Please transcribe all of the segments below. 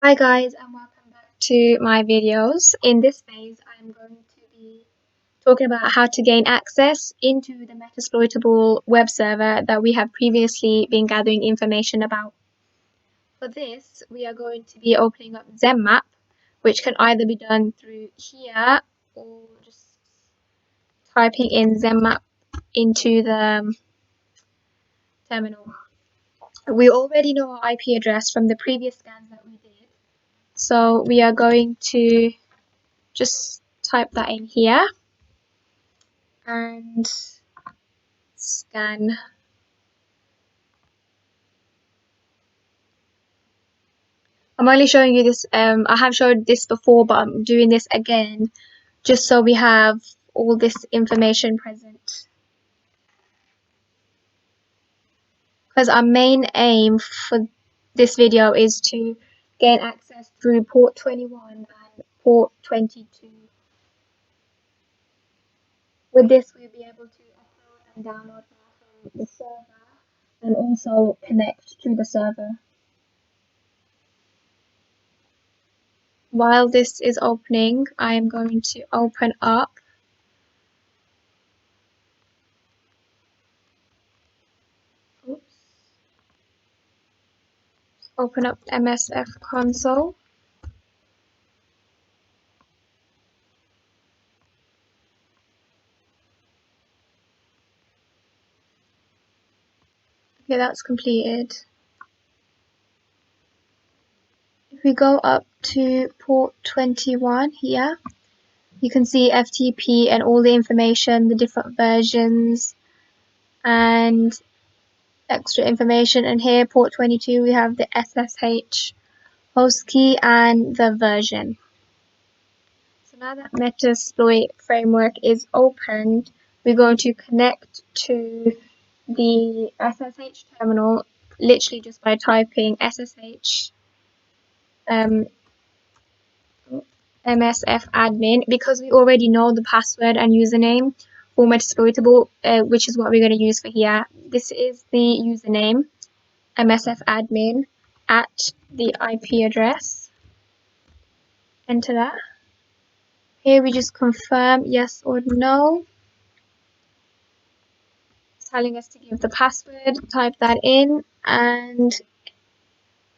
Hi guys and welcome back to my videos. In this phase, I'm going to be talking about how to gain access into the Metasploitable web server that we have previously been gathering information about. For this, we are going to be opening up ZenMap, which can either be done through here or just typing in ZenMap into the terminal. We already know our IP address from the previous scans that we did, so we are going to just type that in here and scan. I'm only showing you this, I have showed this before, but I'm doing this again just so we have all this information present. Because our main aim for this video is to gain access through port 21 and port 22. With this, we'll be able to upload and download from the server and also connect to the server. While this is opening, I am going to open up MSF console. Okay, that's completed. If we go up to port 21 here, you can see FTP and all the information, the different versions and extra information. And here, port 22, we have the SSH host key and the version. So now that Metasploit framework is opened, we're going to connect to the SSH terminal literally just by typing SSH MSF admin, because we already know the password and username for Metasploitable, which is what we're going to use for here. This is the username MSF admin at the IP address. Enter that. Here we just confirm yes or no. It's telling us to give the password, type that in, and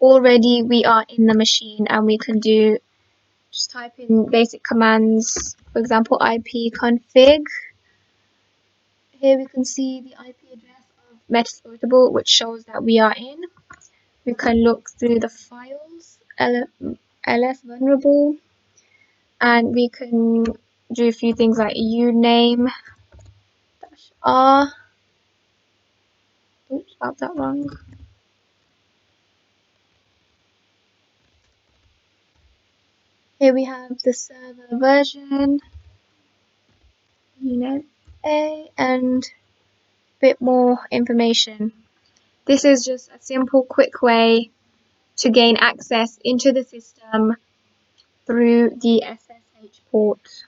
already we are in the machine and we can do just type in basic commands, for example ipconfig. Here we can see the IP address of Metasploitable, which shows that we are in. We can look through the files, ls vulnerable, and we can do a few things like uname -r. Oops, spelled that wrong. Here we have the server version, uname a, and a bit more information. This is just a simple, quick way to gain access into the system through the SSH port.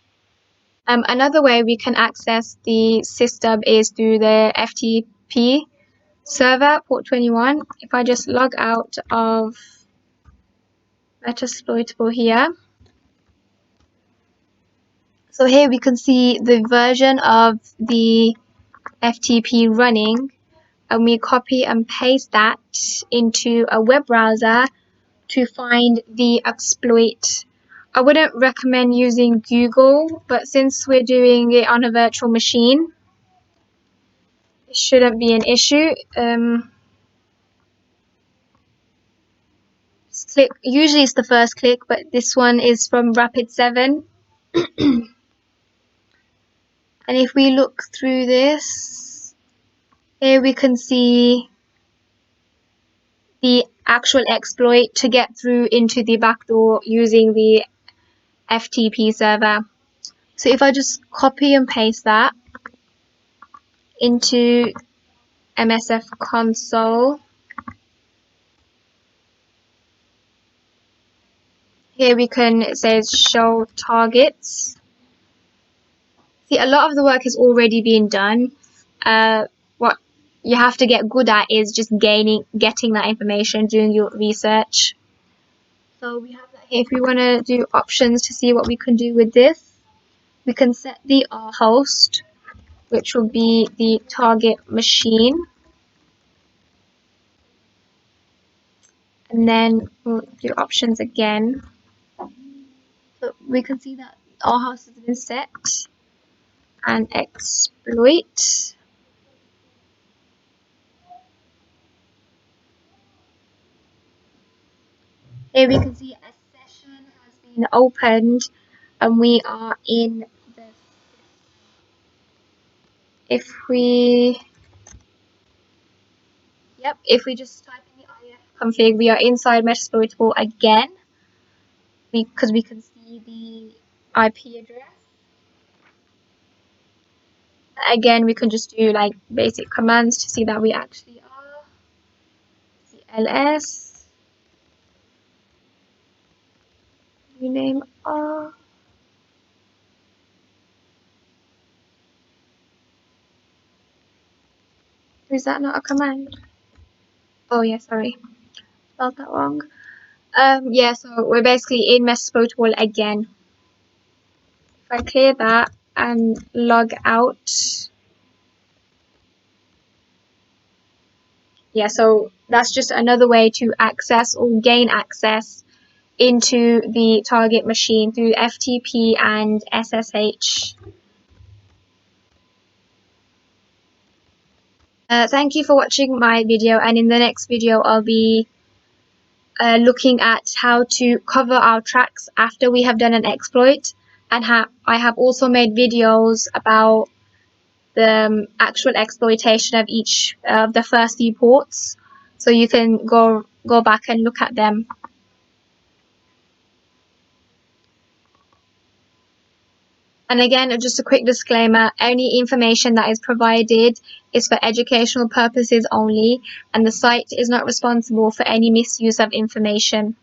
Another way we can access the system is through the FTP server, port 21. If I just log out of Metasploitable here. So here we can see the version of the FTP running, and we copy and paste that into a web browser to find the exploit. I wouldn't recommend using Google, but since we're doing it on a virtual machine, it shouldn't be an issue. Click. Usually it's the first click, but this one is from Rapid7. And if we look through this, here we can see the actual exploit to get through into the backdoor using the FTP server. So if I just copy and paste that into MSF console, here we can, it says show targets. See, a lot of the work has already been done. What you have to get good at is just getting that information, doing your research. So we have that here. If we want to do options to see what we can do with this, we can set the R host, which will be the target machine. And then we'll do options again. So we can see that R host has been set, and exploit. Here we can see a session has been opened, and we are in the. If we just type in the IF config, we are inside Metasploitable again, because we can see the IP address. Again, we can just do like basic commands to see that we actually are. CLS, rename R. Is that not a command? Oh yeah, sorry, spelled that wrong. Yeah, so we're basically in Metasploitable again. If I clear that and log out, yeah, so that's just another way to access or gain access into the target machine through FTP and SSH. Thank you for watching my video, and in the next video I'll be looking at how to cover our tracks after we have done an exploit, and I have also made videos about the actual exploitation of each of the first few ports, so you can go back and look at them. And again, just a quick disclaimer, any information that is provided is for educational purposes only, and the site is not responsible for any misuse of information.